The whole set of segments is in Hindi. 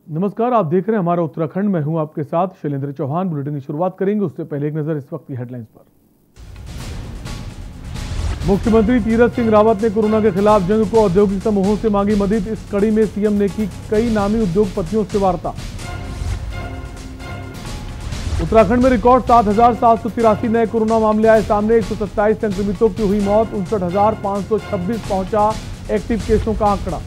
नमस्कार, आप देख रहे हैं हमारा उत्तराखंड। मैं हूं आपके साथ शैलेंद्र चौहान। बुलेटिन की शुरुआत करेंगे उससे पहले एक नजर इस वक्त की हेडलाइंस पर। मुख्यमंत्री तीरथ सिंह रावत ने कोरोना के खिलाफ जंग को औद्योगिक समूहों से मांगी मदद। इस कड़ी में सीएम ने की कई नामी उद्योगपतियों से वार्ता। उत्तराखंड में रिकॉर्ड 7,783 नए कोरोना मामले आए सामने। 127 संक्रमितों की हुई मौत। 59,526 पहुंचा एक्टिव केसों का आंकड़ा।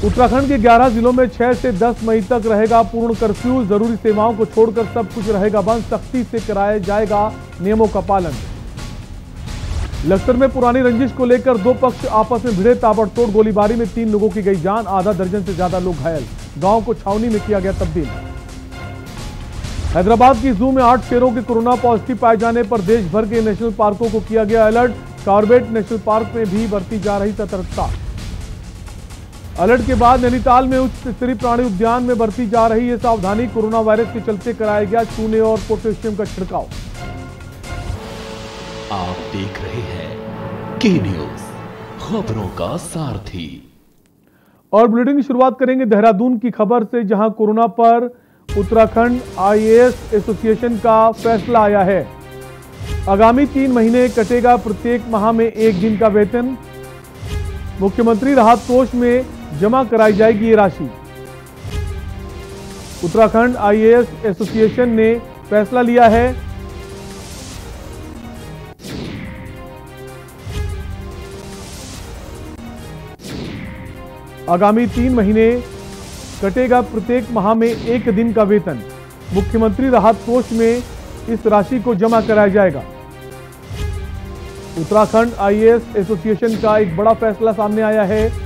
उत्तराखंड के 11 जिलों में 6 से 10 मई तक रहेगा पूर्ण कर्फ्यू। जरूरी सेवाओं को छोड़कर सब कुछ रहेगा बंद। सख्ती से कराया जाएगा नियमों का पालन। लखसर में पुरानी रंजिश को लेकर दो पक्ष आपस में भिड़े। ताबड़तोड़ गोलीबारी में 3 लोगों की गई जान। आधा दर्जन से ज्यादा लोग घायल। गांव को छावनी में किया गया तब्दील। हैदराबाद की जू में 8 शेरों के कोरोना पॉजिटिव पाए जाने पर देश भर के नेशनल पार्कों को किया गया अलर्ट। कॉर्बेट नेशनल पार्क में भी बरती जा रही सतर्कता। अलर्ट के बाद नैनीताल में उच्च स्तरीय प्राणी उद्यान में बरती जा रही है सावधानी। कोरोना वायरस के चलते कराया गया चूने और पोटेशियम का छिड़काव। आप देख रहे हैं के न्यूज, खबरों का सारथी। और बुलेटिन की शुरुआत करेंगे देहरादून की खबर से, जहां कोरोना पर उत्तराखंड आईएएस एसोसिएशन का फैसला आया है। आगामी 3 महीने कटेगा प्रत्येक माह में 1 दिन का वेतन। मुख्यमंत्री राहत कोष में जमा कराई जाएगी ये राशि। उत्तराखंड आईएएस एसोसिएशन ने फैसला लिया है आगामी 3 महीने कटेगा प्रत्येक माह में 1 दिन का वेतन। मुख्यमंत्री राहत कोष में इस राशि को जमा कराया जाएगा। उत्तराखंड आईएएस एसोसिएशन का एक बड़ा फैसला सामने आया है।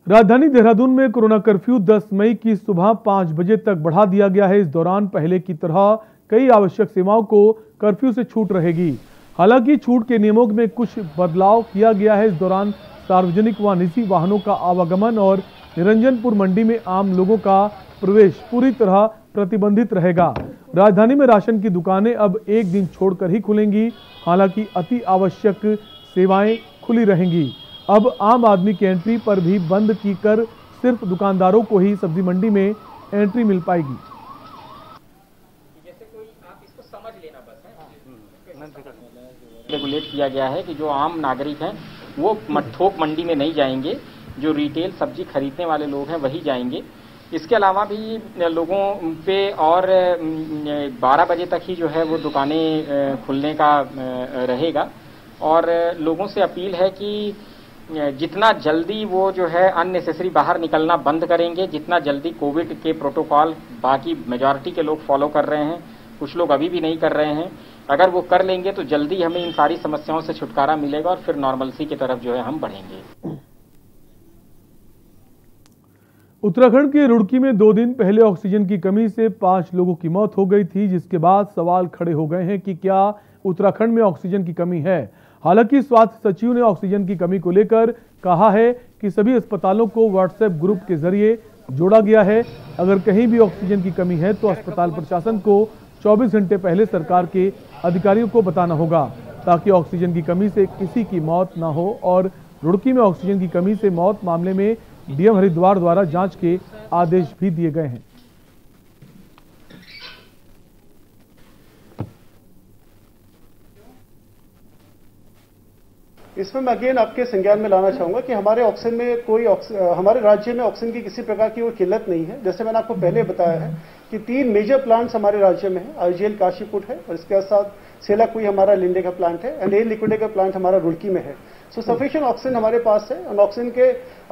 राजधानी देहरादून में कोरोना कर्फ्यू 10 मई की सुबह 5 बजे तक बढ़ा दिया गया है। इस दौरान पहले की तरह कई आवश्यक सेवाओं को कर्फ्यू से छूट रहेगी। हालांकि छूट के नियमों में कुछ बदलाव किया गया है। इस दौरान सार्वजनिक व निजी वाहनों का आवागमन और निरंजनपुर मंडी में आम लोगों का प्रवेश पूरी तरह प्रतिबंधित रहेगा। राजधानी में राशन की दुकानें अब 1 दिन छोड़कर ही खुलेंगी। हालांकि अति आवश्यक सेवाएं खुली रहेंगी। अब आम आदमी की एंट्री पर भी बंद की कर सिर्फ दुकानदारों को ही सब्जी मंडी में एंट्री मिल पाएगी। जैसे कोई आप इसको समझ लेना बस है। रेगुलेट किया गया है कि जो आम नागरिक हैं वो थोक मंडी में नहीं जाएंगे। जो रिटेल सब्जी खरीदने वाले लोग हैं वही जाएंगे। इसके अलावा भी लोगों पे और 12 बजे तक ही जो है वो दुकानें खुलने का रहेगा। और लोगों से अपील है कि जितना जल्दी वो जो है अननेसेसरी बाहर निकलना बंद करेंगे। जितना जल्दी कोविड के प्रोटोकॉल बाकी मेजॉरिटी के लोग फॉलो कर रहे हैं, कुछ लोग अभी भी नहीं कर रहे हैं, अगर वो कर लेंगे तो जल्दी हमें इन सारी समस्याओं से छुटकारा मिलेगा और फिर नॉर्मलसी की तरफ जो है हम बढ़ेंगे। उत्तराखंड के रुड़की में 2 दिन पहले ऑक्सीजन की कमी से 5 लोगों की मौत हो गई थी, जिसके बाद सवाल खड़े हो गए हैं कि क्या उत्तराखंड में ऑक्सीजन की कमी है। हालांकि स्वास्थ्य सचिव ने ऑक्सीजन की कमी को लेकर कहा है कि सभी अस्पतालों को व्हाट्सएप ग्रुप के जरिए जोड़ा गया है। अगर कहीं भी ऑक्सीजन की कमी है तो अस्पताल प्रशासन को 24 घंटे पहले सरकार के अधिकारियों को बताना होगा, ताकि ऑक्सीजन की कमी से किसी की मौत ना हो। और रुड़की में ऑक्सीजन की कमी से मौत मामले में डीएम हरिद्वार द्वारा जांच के आदेश भी दिए गए हैं। इसमें मैं अगेन आपके संज्ञान में लाना चाहूंगा कि हमारे ऑक्सीजन में हमारे राज्य में ऑक्सीजन की किसी प्रकार की कोई किल्लत नहीं है। जैसे मैंने आपको पहले बताया है कि 3 मेजर प्लांट्स हमारे राज्य में है। आईजीएल काशीपुर है और इसके साथ सेलाकुई हमारा लिंडे का प्लांट है एंड एयर लिक्विडे का प्लांट हमारा रुड़की में है। सो सफिशिएंट ऑक्सीजन हमारे पास है। और ऑक्सीजन के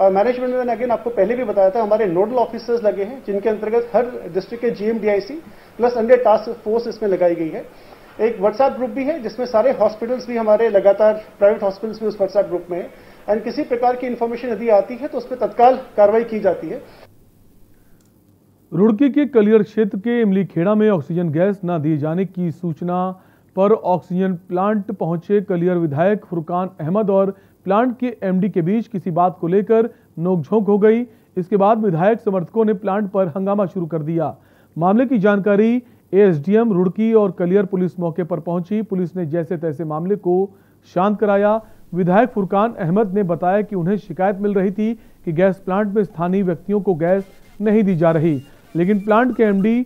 मैनेजमेंट में मैंने अगेन आपको पहले भी बताया था, हमारे नोडल ऑफिसर्स लगे हैं जिनके अंतर्गत हर डिस्ट्रिक्ट के जीएमडीआईसी प्लस अन्य टास्क फोर्स इसमें लगाई गई है। एक व्हाट्सएप ग्रुप भी है जिसमें सारे हॉस्पिटल्स भी हमारे लगातार प्राइवेट हॉस्पिटल्स भी उस व्हाट्सएप ग्रुप में है एंड किसी प्रकार की इंफॉर्मेशन यदि आती है तो उस पर तत्काल कार्रवाई की जाती है। रुड़की के कलियर क्षेत्र के इमली खेड़ा में ऑक्सीजन गैस न दिए जाने की सूचना पर ऑक्सीजन प्लांट पहुंचे कलियर विधायक फुरकान अहमद और प्लांट के एमडी के बीच किसी बात को लेकर नोकझोंक हो गई। इसके बाद विधायक समर्थकों ने प्लांट पर हंगामा शुरू कर दिया। मामले की जानकारी एएसडीएम रुड़की और कलियर पुलिस मौके पर पहुंची। पुलिस ने जैसे तैसे मामले को शांत कराया। विधायक फुरकान अहमद ने बताया कि उन्हें शिकायत मिल रही थी कि गैस प्लांट में स्थानीय व्यक्तियों को गैस नहीं दी जा रही, लेकिन प्लांट के एमडी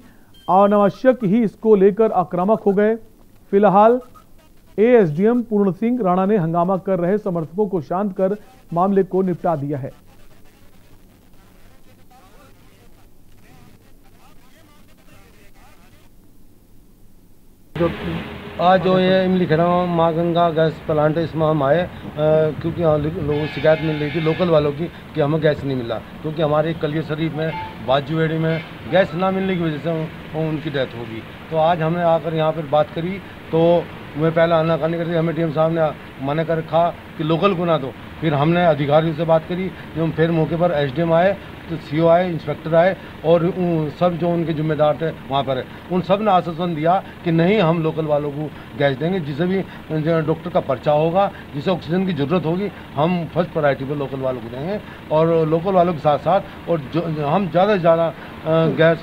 अनावश्यक ही इसको लेकर आक्रामक हो गए। फिलहाल एएसडीएम पूर्ण सिंह राणा ने हंगामा कर रहे समर्थकों को शांत कर मामले को निपटा दिया है। आज जो ये इमली खेड़ा माँ गंगा गैस प्लांट है, इसमें हम आए क्योंकि यहाँ लोगों को शिकायत मिल रही थी लोकल वालों की कि हमें गैस नहीं मिला, क्योंकि हमारे कलियर शरीफ में बाजूएड़ी में गैस ना मिलने की वजह से उनकी डेथ होगी। तो आज हमने आकर यहाँ पर बात करी तो मैं पहले आनाकानी करती, हमें डीएम साहब ने मना कर रखा कि लोकल को ना दो। फिर हमने अधिकारियों से बात करी, जब फिर मौके पर एसडीएम आए तो सीओ आए, इंस्पेक्टर आए और सब जो उनके जिम्मेदार थे वहाँ पर है, उन सब ने आश्वासन दिया कि नहीं हम लोकल वालों को गैस देंगे, जिसे भी डॉक्टर का पर्चा होगा, जिसे ऑक्सीजन की ज़रूरत होगी हम फर्स्ट प्रायोरिटी पर लोकल वालों को देंगे। और लोकल वालों के साथ साथ और जो हम ज़्यादा से ज़्यादा गैस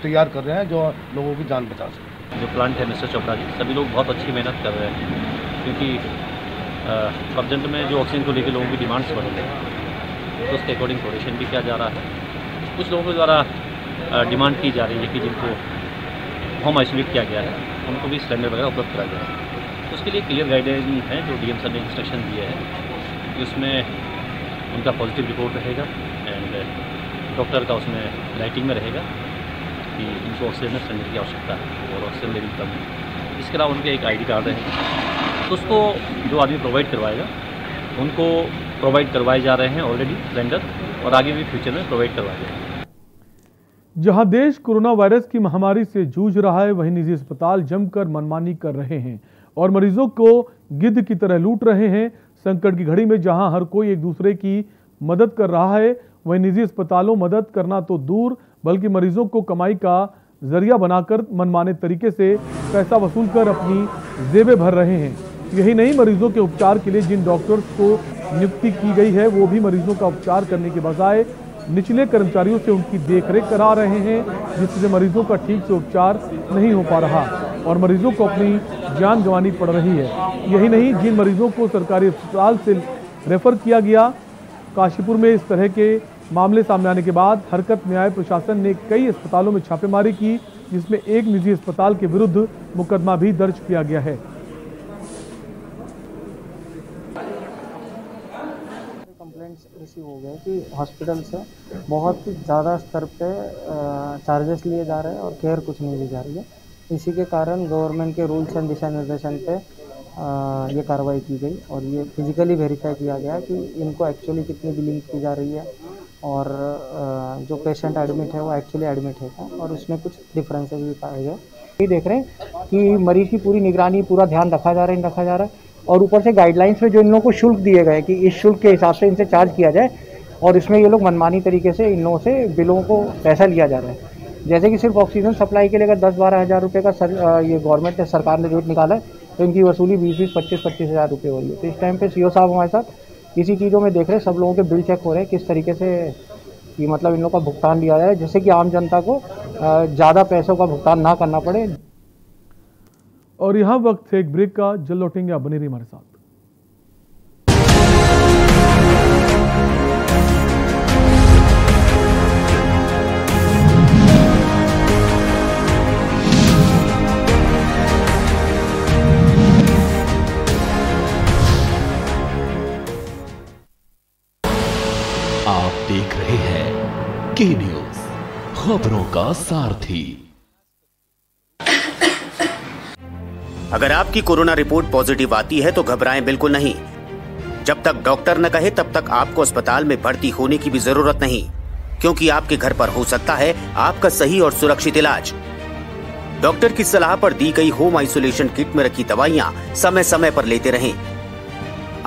तैयार कर रहे हैं जो लोगों की जान बचा सके। जो प्लांट है मिस्टर चोपड़ा जी, सभी लोग बहुत अच्छी मेहनत कर रहे हैं, क्योंकि सबजेंट में जो ऑक्सीजन को लेकर लोगों की डिमांड्स बढ़ रही है तो उसके अकॉर्डिंग प्रोडक्शन भी किया जा रहा है। कुछ लोगों के द्वारा डिमांड की जा रही है कि जिनको होम आइसोलेट किया गया है उनको भी सिलेंडर वगैरह उपलब्ध कराया जाए। तो उसके लिए क्लियर गाइडलाइन है जो डीएम सर ने इंस्ट्रक्शन दिए हैं कि उसमें उनका पॉजिटिव रिपोर्ट रहेगा एंड डॉक्टर का उसमें राइटिंग में रहेगा कि उनको ऑक्सीजन सिलेंडर की आवश्यकता है और ऑक्सीजन लेवल कम है। इसके अलावा उनके एक ID कार्ड रहेगा, तो उसको जो आदमी प्रोवाइड करवाएगा उनको प्रोवाइड करवाए जा रहे हैं ऑलरेडी सिलेंडर, और आगे भी फ्यूचर में प्रोवाइड करवाए जाएंगे। जहां देश कोरोना वायरस की महामारी से जूझ रहा है, वहीं निजी अस्पताल जमकर मनमानी कर रहे हैं और मरीजों को गिद्ध की तरह लूट रहे हैं। संकट की घड़ी में जहां हर कोई एक दूसरे की मदद कर रहा है, वहीं निजी अस्पतालों मदद करना तो दूर बल्कि मरीजों को कमाई का जरिया बनाकर मनमाने तरीके से पैसा वसूल कर अपनी जेबें भर रहे हैं। यही नहीं, मरीजों के उपचार के लिए जिन डॉक्टर्स को नियुक्ति की गई है वो भी मरीजों का उपचार करने के बजाय निचले कर्मचारियों से उनकी देखरेख करा रहे हैं, जिससे मरीजों का ठीक से उपचार नहीं हो पा रहा और मरीजों को अपनी जान गंवानी पड़ रही है। यही नहीं, जिन मरीजों को सरकारी अस्पताल से रेफर किया गया, काशीपुर में इस तरह के मामले सामने आने के बाद हरकत में आए प्रशासन ने कई अस्पतालों में छापेमारी की, जिसमें एक निजी अस्पताल के विरुद्ध मुकदमा भी दर्ज किया गया है। कंप्लेंट्स रिसीव हो गए कि हॉस्पिटल से बहुत ज़्यादा स्तर पे चार्जेस लिए जा रहे हैं और केयर कुछ नहीं दी जा रही है। इसी के कारण गवर्नमेंट के रूल्स एंड दिशा निर्देशन पे ये कार्रवाई की गई और ये फिजिकली वेरीफाई किया गया कि इनको एक्चुअली कितनी बिलिंग की जा रही है और जो पेशेंट एडमिट है वो एक्चुअली एडमिट है क्या, और उसमें कुछ डिफरेंसेस भी पाए गए। ये देख रहे हैं कि मरीज की पूरी निगरानी, पूरा ध्यान रखा जा रहा है और ऊपर से गाइडलाइंस में जो इन लोगों को शुल्क दिए गए कि इस शुल्क के हिसाब से इनसे चार्ज किया जाए, और इसमें ये लोग मनमानी तरीके से इन लोगों से बिलों को पैसा लिया जा रहा है। जैसे कि सिर्फ ऑक्सीजन सप्लाई के लिए अगर 10-12 हज़ार रुपये का ये गवर्नमेंट ने, सरकार ने रेट निकाला है, तो इनकी वसूली 20-25 हज़ार रुपये हो रही है। तो इस टाइम पे सीओ साहब हमारे साथ इसी चीज़ों में देख रहे हैं, सब लोगों के बिल चेक हो रहे हैं किस तरीके से कि मतलब इन लोगों का भुगतान लिया जाए, जिससे कि आम जनता को ज़्यादा पैसों का भुगतान ना करना पड़े। और यहाँ वक्त है एक ब्रेक का, जल्द लौटेंगे, आप बने रहिए हमारे साथ। आप देख रहे हैं के न्यूज, खबरों का सारथी। अगर आपकी कोरोना रिपोर्ट पॉजिटिव आती है तो घबराएं बिल्कुल नहीं। जब तक डॉक्टर न कहे तब तक आपको अस्पताल में भर्ती होने की भी जरूरत नहीं, क्योंकि आपके घर पर हो सकता है आपका सही और सुरक्षित इलाज। डॉक्टर की सलाह पर दी गई होम आइसोलेशन किट में रखी दवाइयां समय समय पर लेते रहें।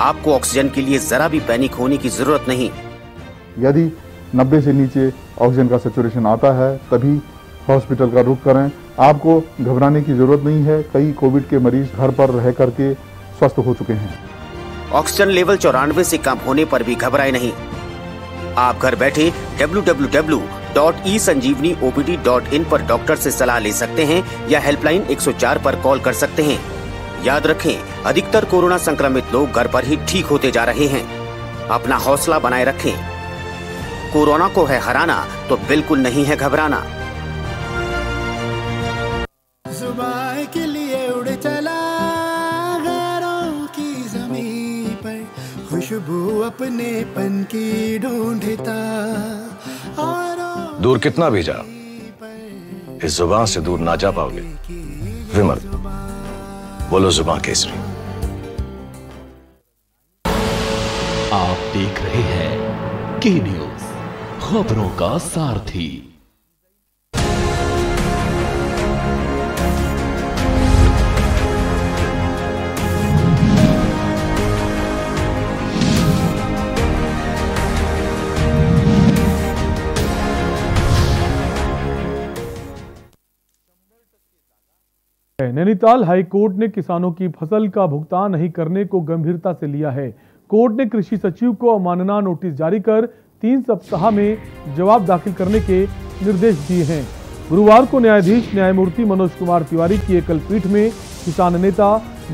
आपको ऑक्सीजन के लिए जरा भी पैनिक होने की जरूरत नहीं। यदि 90 से नीचे ऑक्सीजन का सैचुरेशन आता है तभी हॉस्पिटल का रुख करें। आपको घबराने की जरूरत नहीं है, कई कोविड के मरीज घर पर रह करके स्वस्थ हो चुके हैं। ऑक्सीजन लेवल 94 से कम होने पर भी घबराए नहीं। आप घर बैठे www.ghbr.in www.esanjeevaniopd.in पर डॉक्टर से सलाह ले सकते हैं या हेल्पलाइन 104 पर कॉल कर सकते हैं। याद रखें, अधिकतर कोरोना संक्रमित लोग घर पर ही ठीक होते जा रहे हैं। अपना हौसला बनाए रखें। कोरोना को है हराना तो बिल्कुल नहीं है घबराना। सुबह के लिए उड़ चला गैरों की ज़मीं पर, खुशबू अपने पन की ढूंढता। दूर कितना भी जा, इस जुबान से दूर ना जा पाओगे। विमल, बोलो जुबान केसरी। आप देख रहे हैं के न्यूज, खबरों का सारथी। नैनीताल हाई कोर्ट ने किसानों की फसल का भुगतान नहीं करने को गंभीरता से लिया है। कोर्ट ने कृषि सचिव को अवमानना नोटिस जारी कर 3 सप्ताह में जवाब दाखिल करने के निर्देश दिए हैं। गुरुवार को न्यायाधीश न्यायमूर्ति मनोज कुमार तिवारी की एकल पीठ में किसान नेता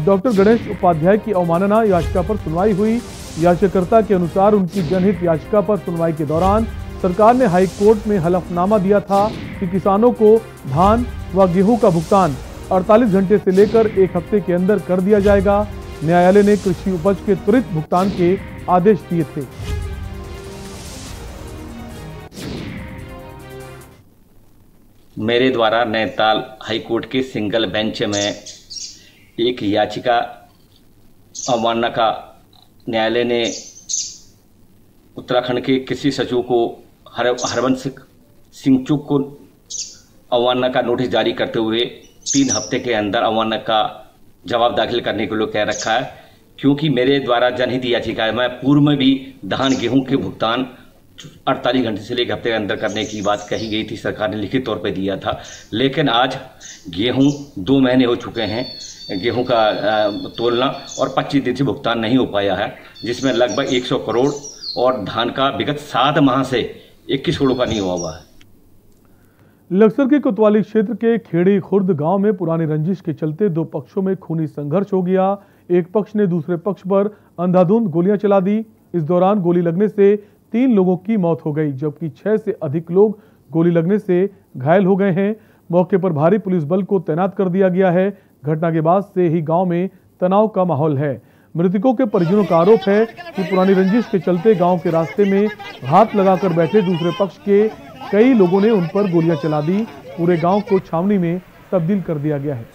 डॉक्टर गणेश उपाध्याय की अवमानना याचिका पर सुनवाई हुई। याचिकाकर्ता के अनुसार उनकी जनहित याचिका पर सुनवाई के दौरान सरकार ने हाई कोर्ट में हलफनामा दिया था कि किसानों को धान व गेहूं का भुगतान 48 घंटे से लेकर 1 हफ्ते के अंदर कर दिया जाएगा। न्यायालय ने कृषि उपज के त्वरित भुगतान के आदेश दिए थे। मेरे द्वारा नैनीताल हाईकोर्ट के सिंगल बेंच में एक याचिका अवमानना का न्यायालय ने उत्तराखंड के कृषि सचिव को हरवंश सिंह चुग को अवमानना का नोटिस जारी करते हुए 3 हफ्ते के अंदर अवमानना का जवाब दाखिल करने के लिए कह रखा है, क्योंकि मेरे द्वारा जनहित याचिका में पूर्व में भी धान गेहूं के भुगतान 48 घंटे से 1 हफ्ते के अंदर करने की बात कही गई थी। सरकार ने लिखित तौर पे दिया था, लेकिन आज गेहूं 2 महीने हो चुके हैं गेहूं का तोलना और 25 दिन से भुगतान नहीं हो पाया है, जिसमें लगभग 100 करोड़ और धान का विगत 7 माह से 21 करोड़ का नहीं हुआ है। लक्सर के कोतवाली क्षेत्र के खेड़ी खुर्द गांव में पुरानी रंजिश के चलते 2 पक्षों में खूनी संघर्ष हो गया। एक पक्ष ने दूसरे पक्ष पर अंधाधुंध गोलियां चला दी। इस दौरान गोली लगने से 3 लोगों की मौत हो गई, जबकि 6 से अधिक लोग गोली लगने से घायल हो गए हैं। मौके पर भारी पुलिस बल को तैनात कर दिया गया है। घटना के बाद से ही गांव में तनाव का माहौल है। मृतकों के परिजनों का आरोप है कि पुरानी रंजिश के चलते गांव के रास्ते में हाथ लगाकर बैठे दूसरे पक्ष के कई लोगों ने उन पर गोलियां चला दी। पूरे गांव को छावनी में तब्दील कर दिया गया है।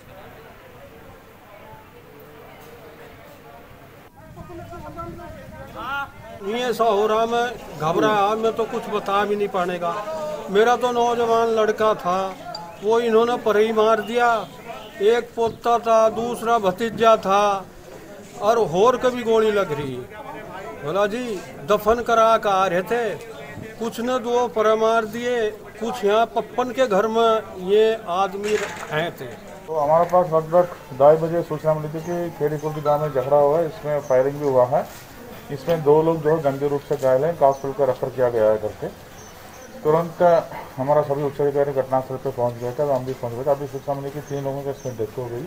नहीं ऐसा हो रहा, मैं घबराया, मैं तो कुछ बता भी नहीं पाएगा। मेरा तो नौजवान लड़का था, वो इन्होंने पर ही मार दिया। एक पोता था, दूसरा भतीजा था और होर कभी गोली लग रही। बोला जी दफन करा कर आ रहे थे, कुछ ने 2 पर मार दिए, कुछ यहाँ पप्पन के घर में ये आदमी आए थे। तो हमारे पास लगभग 2:30 बजे सूचना मिली थी कि खेड़ी खुर्द गाँव में झगड़ा हुआ है, इसमें फायरिंग भी हुआ है। इसमें 2 लोग जो है गंभीर रूप से घायल हैं, हॉस्पिटल का रेफर किया गया है करके। तुरंत हमारा सभी उच्च अधिकारी घटनास्थल पर पहुंच गए थे, हम भी पहुंच गए थे। अभी सूचना मिली कि 3 लोगों का इसमें डेथ हो गई,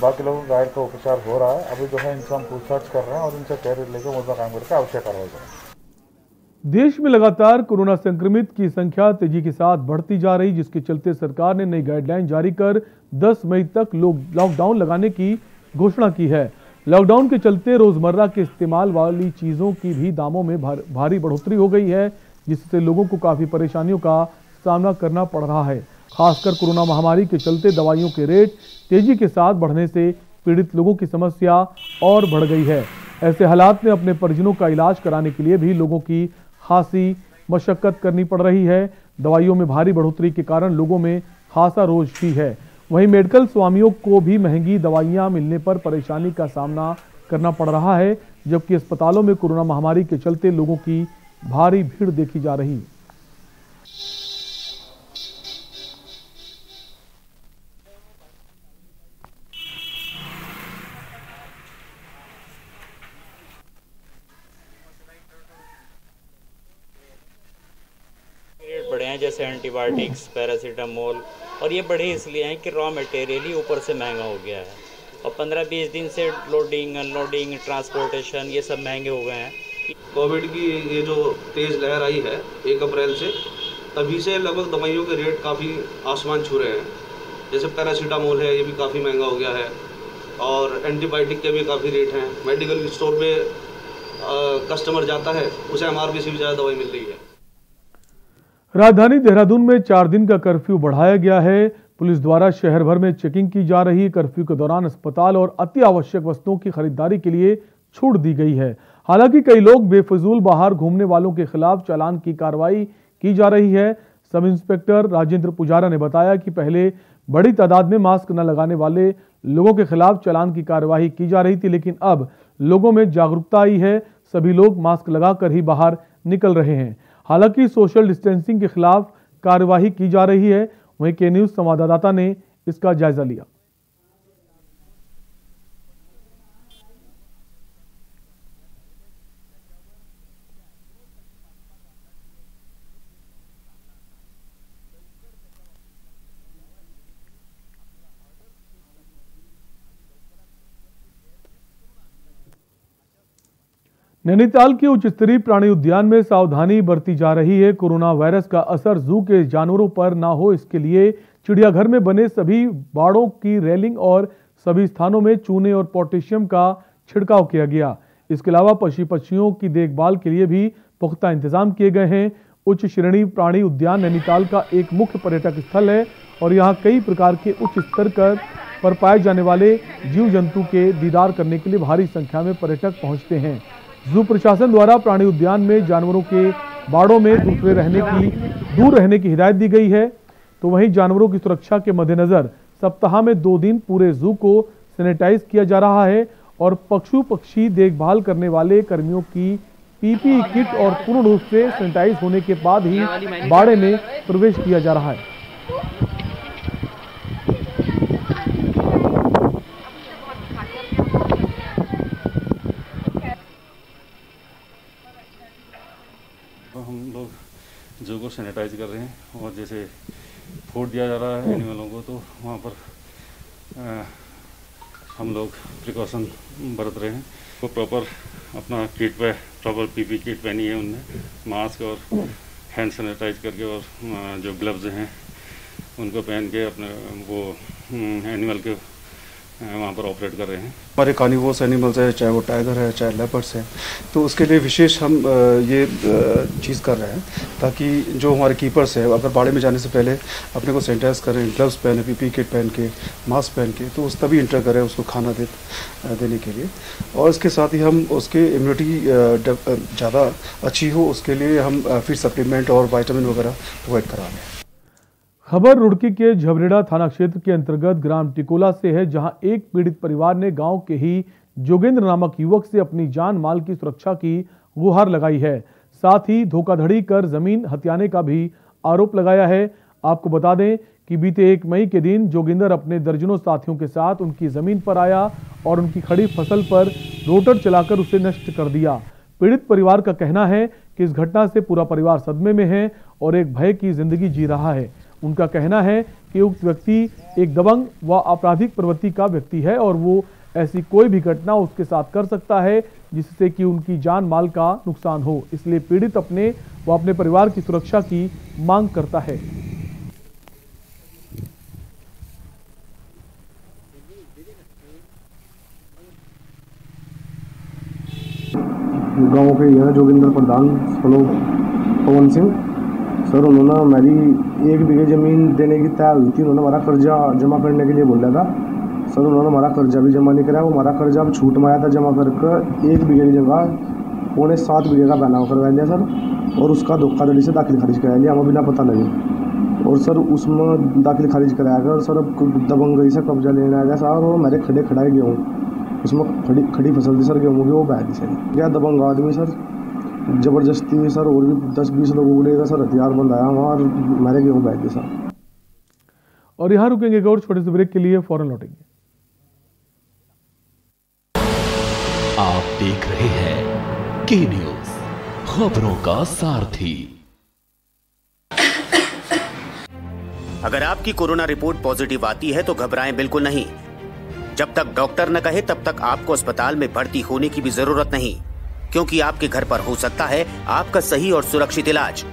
बाकी लोगों का घायल का उपचार हो रहा है। अभी जो है इनसे हम पूछताछ कर रहे हैं और इनसे तहरीर लेकर मुद्दा कायम करके आवश्यक कार्रवाई करेंगे। देश में लगातार कोरोना संक्रमित की संख्या तेजी के साथ बढ़ती जा रही, जिसके चलते सरकार ने नई गाइडलाइन जारी कर 10 मई तक लॉकडाउन लगाने की घोषणा की है। लॉकडाउन के चलते रोजमर्रा के इस्तेमाल वाली चीजों की भी दामों में भारी बढ़ोतरी हो गई है, जिससे लोगों को काफी परेशानियों का सामना करना पड़ रहा है। खासकर कोरोना महामारी के चलते दवाइयों के रेट तेजी के साथ बढ़ने से पीड़ित लोगों की समस्या और बढ़ गई है। ऐसे हालात में अपने परिजनों का इलाज कराने के लिए भी लोगों की खासी मशक्कत करनी पड़ रही है। दवाइयों में भारी बढ़ोतरी के कारण लोगों में खासा रोष भी है। वहीं मेडिकल स्वामियों को भी महंगी दवाइयां मिलने पर परेशानी का सामना करना पड़ रहा है, जबकि अस्पतालों में कोरोना महामारी के चलते लोगों की भारी भीड़ देखी जा रही है। पड़े हैं जैसे एंटीबायोटिक्स, पैरासीटामोल, और ये बढ़े इसलिए हैं कि रॉ मटेरियल ही ऊपर से महंगा हो गया है और 15-20 दिन से लोडिंग, अनलोडिंग, ट्रांसपोर्टेशन ये सब महंगे हो गए हैं। कोविड की ये जो तेज़ लहर आई है 1 अप्रैल से, तभी से लगभग दवाइयों के रेट काफ़ी आसमान छू रहे हैं। जैसे पैरासीटामोल है, ये भी काफ़ी महंगा हो गया है और एंटीबायोटिक के भी काफ़ी रेट हैं। मेडिकल स्टोर पे कस्टमर जाता है, उसे MRP से भी ज़्यादा दवाई मिल रही है। राजधानी देहरादून में 4 दिन का कर्फ्यू बढ़ाया गया है। पुलिस द्वारा शहर भर में चेकिंग की जा रही है। कर्फ्यू के दौरान अस्पताल और अति आवश्यक वस्तुओं की खरीदारी के लिए छूट दी गई है। हालांकि कई लोग बेफजूल बाहर घूमने वालों के खिलाफ चालान की कार्रवाई की जा रही है। सब इंस्पेक्टर राजेंद्र पुजारा ने बताया कि पहले बड़ी तादाद में मास्क न लगाने वाले लोगों के खिलाफ चालान की कार्रवाई की जा रही थी, लेकिन अब लोगों में जागरूकता आई है। सभी लोग मास्क लगाकर ही बाहर निकल रहे हैं। हालांकि सोशल डिस्टेंसिंग के खिलाफ कार्यवाही की जा रही है। वहीं के न्यूज संवाददाता ने इसका जायजा लिया। नैनीताल के उच्च स्तरीय प्राणी उद्यान में सावधानी बरती जा रही है। कोरोना वायरस का असर जू के जानवरों पर ना हो, इसके लिए चिड़ियाघर में बने सभी बाड़ों की रेलिंग और सभी स्थानों में चूने और पोटेशियम का छिड़काव किया गया। इसके अलावा पशु पक्षियों की देखभाल के लिए भी पुख्ता इंतजाम किए गए हैं। उच्च श्रेणी प्राणी उद्यान नैनीताल का एक मुख्य पर्यटक स्थल है और यहाँ कई प्रकार के उच्च स्तर पर पाए जाने वाले जीव जंतु के दीदार करने के लिए भारी संख्या में पर्यटक पहुंचते हैं। जू प्रशासन द्वारा प्राणी उद्यान में जानवरों के बाड़ों में दूर रहने की हिदायत दी गई है। तो वहीं जानवरों की सुरक्षा के मद्देनजर सप्ताह में 2 दिन पूरे जू को सैनिटाइज किया जा रहा है और पशु पक्षी देखभाल करने वाले कर्मियों की पीपीई किट और पूर्ण रूप से सैनिटाइज होने के बाद ही बाड़े में प्रवेश किया जा रहा है। हम लोग जू को सैनिटाइज कर रहे हैं और जैसे फूड दिया जा रहा है एनिमलों को, तो वहाँ पर हम लोग प्रिकॉशन बरत रहे हैं। वो प्रॉपर अपना किट पे प्रॉपर पीपी किट पहनी है, उनने मास्क और हैंड सैनिटाइज करके और जो ग्लव्स हैं उनको पहन के अपने वो एनिमल के वहाँ पर ऑपरेट कर रहे हैं। हमारे कार्निवोरस एनिमल्स है, चाहे वो टाइगर है, चाहे लेपर्ड्स है, तो उसके लिए विशेष हम ये चीज़ कर रहे हैं ताकि जो हमारे कीपर्स है अगर बाड़े में जाने से पहले अपने को सैनिटाइज करें, ग्लव्स पहने, पीपी किट पहन के, मास्क पहन के, तो उस तभी इंटर करें उसको खाना देने के लिए। और इसके साथ ही हम उसके इम्यूनिटी ज़्यादा अच्छी हो उसके लिए हम फीड सप्लीमेंट और विटामिन वगैरह प्रोवाइड करा रहे हैं। खबर रुड़की के झबरेड़ा थाना क्षेत्र के अंतर्गत ग्राम टिकोला से है, जहां एक पीड़ित परिवार ने गांव के ही जोगेंद्र नामक युवक से अपनी जान माल की सुरक्षा की गुहार लगाई है। साथ ही धोखाधड़ी कर जमीन हथियाने का भी आरोप लगाया है। आपको बता दें कि बीते 1 मई के दिन जोगिंदर अपने दर्जनों साथियों के साथ उनकी जमीन पर आया और उनकी खड़ी फसल पर रोटर चलाकर उसे नष्ट कर दिया। पीड़ित परिवार का कहना है कि इस घटना से पूरा परिवार सदमे में है और एक भय की जिंदगी जी रहा है। उनका कहना है कि उक्त व्यक्ति एक दबंग व आपराधिक प्रवृत्ति का व्यक्ति है और वो ऐसी कोई भी घटना उसके साथ कर सकता है जिससे कि उनकी जान माल का नुकसान हो। इसलिए पीड़ित अपने व अपने परिवार की सुरक्षा की मांग करता है। गाँव के यह जोगिंदर प्रधान पवन सिंह सर, उन्होंने मेरी 1 बीघे ज़मीन देने की तय हुई थी। उन्होंने हमारा कर्जा जमा करने के लिए बोला था सर। उन्होंने हमारा कर्जा भी जमा नहीं कराया। वो हमारा कर्जा अब छूट में आया था जमा करके 1 बीघे की जगह 6.25 बीघे का बनाव करवा लिया सर, और उसका धोखाधड़ी से दाखिल खारिज करा लिया, हमें बिना पता लगे। और सर उसमें दाखिल खारिज कराया गया और सर अब दबंगई से कब्जा लेने आ गया सर। और मेरे खड़ाए गेहूँ उसमें खड़ी फसल थी सर, गेहूँ की वो बह दी सर। क्या दबंग आदमी सर जबरदस्ती सर, और भी 10-20 लोगों को लेकर सर हथियार बंधाया वहाँ और मारे गेहूँ बैठ गए सर। और यहाँ रुकेंगे और छोटे से ब्रेक के लिए फौरन लौटेंगे। आप देख रहे हैं के न्यूज, खबरों का सारथी। अगर आपकी कोरोना रिपोर्ट पॉजिटिव आती है तो घबराएं बिल्कुल नहीं। जब तक डॉक्टर न कहे तब तक आपको अस्पताल में भर्ती होने की भी जरूरत नहीं, क्योंकि आपके घर पर हो सकता है आपका सही और सुरक्षित इलाज।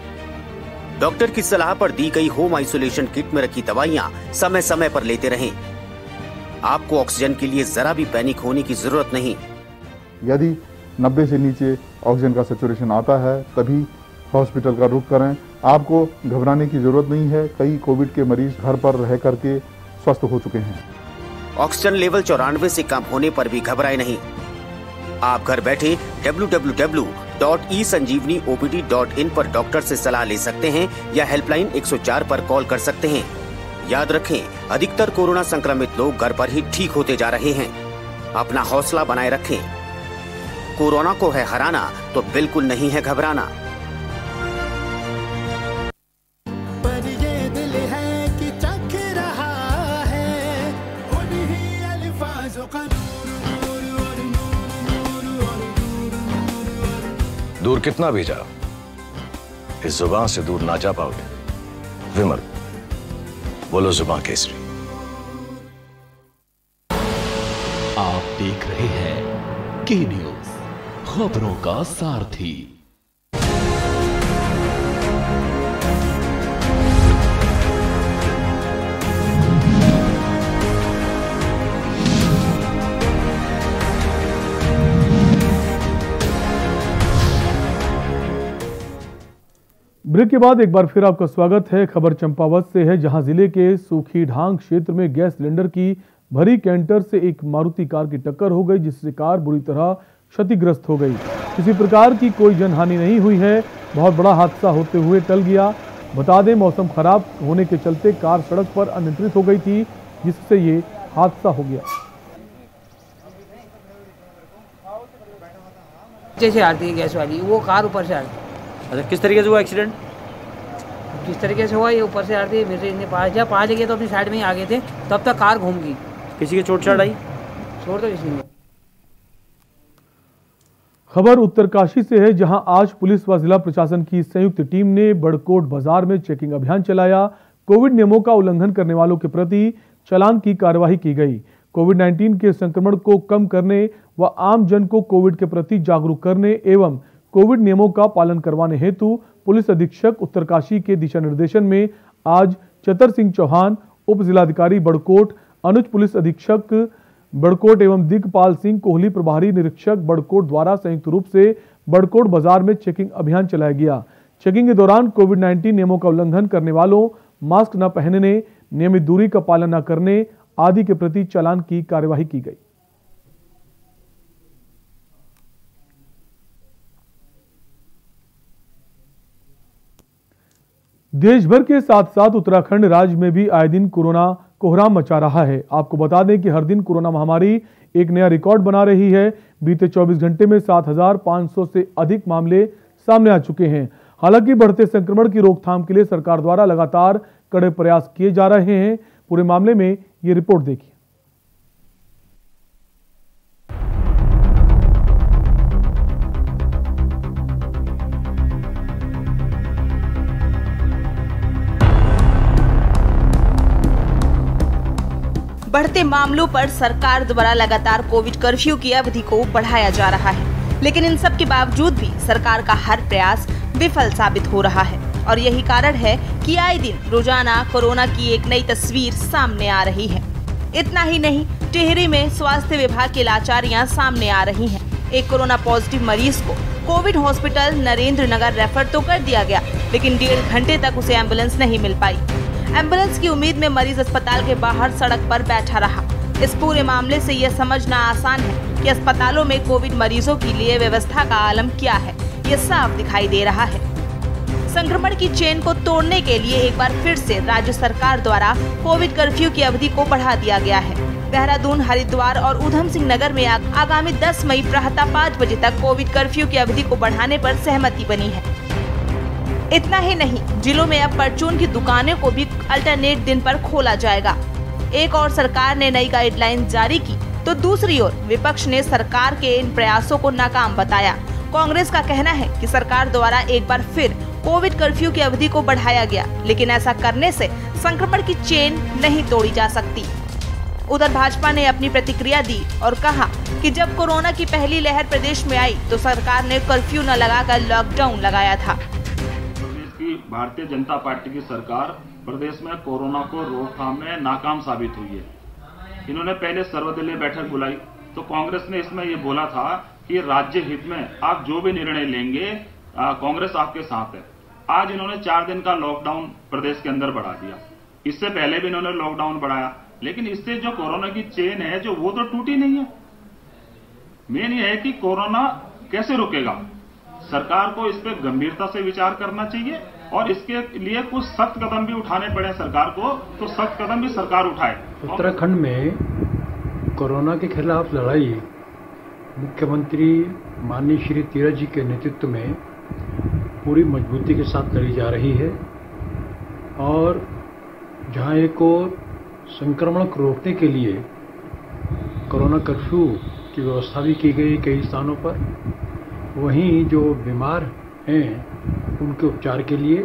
डॉक्टर की सलाह पर दी गई होम आइसोलेशन किट में रखी दवाइयां समय समय पर लेते रहें। आपको ऑक्सीजन के लिए जरा भी पैनिक होने की जरूरत नहीं। यदि 90 से नीचे ऑक्सीजन का सैचुरेशन आता है तभी हॉस्पिटल का रुख करें। आपको घबराने की जरूरत नहीं है। कई कोविड के मरीज घर पर रह करके स्वस्थ हो चुके हैं। ऑक्सीजन लेवल 94 से कम होने पर भी घबराए नहीं। आप घर बैठे www.esanjeevaniopd.in पर डॉक्टर से सलाह ले सकते हैं या हेल्पलाइन 104 पर कॉल कर सकते हैं। याद रखें, अधिकतर कोरोना संक्रमित लोग घर पर ही ठीक होते जा रहे हैं। अपना हौसला बनाए रखें। कोरोना को है हराना तो बिल्कुल नहीं है घबराना। पर ये दिल है कि चख रहा है उन्हीं अल्फाजों का दूर कितना भी जाओ, इस जुबान से दूर ना जा पाओगे। विमल, बोलो जुबान केसरी। आप देख रहे हैं के न्यूज, खबरों का सारथी। ब्रेक के बाद एक बार फिर आपका स्वागत है। खबर चंपावत से है, जहां जिले के सूखी ढांग क्षेत्र में गैस सिलेंडर की भरी कैंटर से एक मारुति कार की टक्कर हो गई, जिससे कार बुरी तरह क्षतिग्रस्त हो गई। किसी प्रकार की कोई जनहानि नहीं हुई है। बहुत बड़ा हादसा होते हुए टल गया। बता दें, मौसम खराब होने के चलते कार सड़क पर अनियंत्रित हो गई थी, जिससे ये हादसा हो गया। जैसे आती है गैस वाली, वो कार ऊपर से आती। अच्छा, किस तरीके से हुआ एक्सीडेंट? किस तरीके से हुआ, ये ऊपर से आती है। मेरे इतने पाँच जगह तो अपनी साइड में ही आगे थे, तब तक कार घूम गई। किसी की चोट चाट आई? चोट तो किसी ने। खबर उत्तरकाशी से है, जहां आज पुलिस व जिला प्रशासन की संयुक्त टीम ने बड़कोट बाजार में चेकिंग अभियान चलाया। कोविड नियमों का उल्लंघन करने वालों के प्रति चालान की कार्रवाई की गई। कोविड-19 के संक्रमण को कम करने व आम जन को कोविड के प्रति जागरूक करने एवं कोविड नियमों का पालन करवाने हेतु पुलिस अधीक्षक उत्तरकाशी के दिशा निर्देशन में आज चतर सिंह चौहान, उप जिलाधिकारी बड़कोट, अनुज पुलिस अधीक्षक बड़कोट एवं दिगपाल सिंह कोहली, प्रभारी निरीक्षक बड़कोट द्वारा संयुक्त रूप से बड़कोट बाजार में चेकिंग अभियान चलाया गया। चेकिंग के दौरान कोविड-19 नियमों का उल्लंघन करने वालों, मास्क न पहनने, नियमित दूरी का पालन न करने आदि के प्रति चालान की कार्यवाही की गई। देश भर के साथ साथ उत्तराखंड राज्य में भी आए दिन कोरोना कोहराम मचा रहा है। आपको बता दें कि हर दिन कोरोना महामारी एक नया रिकॉर्ड बना रही है। बीते 24 घंटे में 7,500 से अधिक मामले सामने आ चुके हैं। हालांकि बढ़ते संक्रमण की रोकथाम के लिए सरकार द्वारा लगातार कड़े प्रयास किए जा रहे हैं। पूरे मामले में ये रिपोर्ट देखिए। बढ़ते मामलों पर सरकार द्वारा लगातार कोविड कर्फ्यू की अवधि को बढ़ाया जा रहा है, लेकिन इन सब के बावजूद भी सरकार का हर प्रयास विफल साबित हो रहा है। और यही कारण है कि आए दिन रोजाना कोरोना की एक नई तस्वीर सामने आ रही है। इतना ही नहीं, टिहरी में स्वास्थ्य विभाग की लाचारियां सामने आ रही हैं। एक कोरोना पॉजिटिव मरीज को Covid hospital Narendra Nagar refer तो कर दिया गया, लेकिन 1.5 घंटे तक उसे एम्बुलेंस नहीं मिल पाई। एम्बुलेंस की उम्मीद में मरीज अस्पताल के बाहर सड़क पर बैठा रहा। इस पूरे मामले से यह समझना आसान है कि अस्पतालों में कोविड मरीजों के लिए व्यवस्था का आलम क्या है, ये साफ दिखाई दे रहा है। संक्रमण की चेन को तोड़ने के लिए एक बार फिर से राज्य सरकार द्वारा कोविड कर्फ्यू की अवधि को बढ़ा दिया गया है। देहरादून, हरिद्वार और ऊधम सिंह नगर में आगामी 10 मई प्रातः 5 बजे तक कोविड कर्फ्यू की अवधि को बढ़ाने पर सहमति बनी है। इतना ही नहीं, जिलों में अब परचून की दुकानों को भी अल्टरनेट दिन पर खोला जाएगा। एक और सरकार ने नई गाइडलाइन जारी की, तो दूसरी ओर विपक्ष ने सरकार के इन प्रयासों को नाकाम बताया। कांग्रेस का कहना है कि सरकार द्वारा एक बार फिर कोविड कर्फ्यू की अवधि को बढ़ाया गया, लेकिन ऐसा करने से संक्रमण की चेन नहीं तोड़ी जा सकती। उधर भाजपा ने अपनी प्रतिक्रिया दी और कहा कि जब कोरोना की पहली लहर प्रदेश में आई तो सरकार ने कर्फ्यू न लगाकर लॉकडाउन लगाया था। प्रदेश की भारतीय जनता पार्टी की सरकार प्रदेश में कोरोना को रोकथाम में नाकाम साबित हुई है। इन्होंने पहले सर्वदलीय बैठक बुलाई तो कांग्रेस ने इसमें ये बोला था कि राज्य हित में आप जो भी निर्णय लेंगे कांग्रेस आपके साथ है। आज इन्होंने 4 दिन का लॉकडाउन प्रदेश के अंदर बढ़ा दिया। इससे पहले भी इन्होंने लॉकडाउन बढ़ाया, लेकिन इससे जो कोरोना की चेन है जो वो तो टूटी नहीं है। मेन ये है कि कोरोना कैसे रुकेगा। सरकार को इस पर गंभीरता से विचार करना चाहिए और इसके लिए कुछ सख्त कदम भी उठाने पड़े सरकार को, तो सख्त कदम भी सरकार उठाए। उत्तराखंड में कोरोना के खिलाफ लड़ाई मुख्यमंत्री माननीय श्री तीरथ जी के नेतृत्व में पूरी मजबूती के साथ लड़ी जा रही है और जहां एक और संक्रमण को रोकने के लिए कोरोना कर्फ्यू की व्यवस्था भी की गई कई स्थानों पर, वहीं जो बीमार हैं उनके उपचार के लिए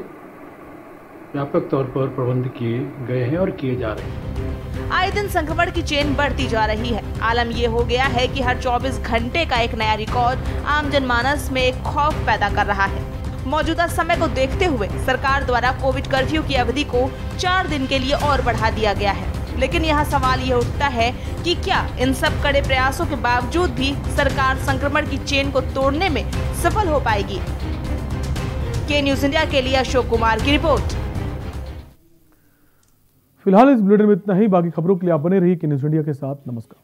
व्यापक तौर पर प्रबंध किए गए हैं और किए जा रहे हैं। आए दिन संक्रमण की चेन बढ़ती जा रही है। आलम ये हो गया है कि हर 24 घंटे का एक नया रिकॉर्ड आम जनमानस में एक खौफ पैदा कर रहा है। मौजूदा समय को देखते हुए सरकार द्वारा कोविड कर्फ्यू की अवधि को 4 दिन के लिए और बढ़ा दिया गया है, लेकिन यहाँ सवाल ये उठता है कि क्या इन सब कड़े प्रयासों के बावजूद भी सरकार संक्रमण की चेन को तोड़ने में सफल हो पाएगी। के न्यूज इंडिया के लिए अशोक कुमार की रिपोर्ट। फिलहाल इस बुलेटिन में इतना ही। बाकी खबरों के लिए आप बने रहिए के न्यूज इंडिया के साथ। नमस्कार।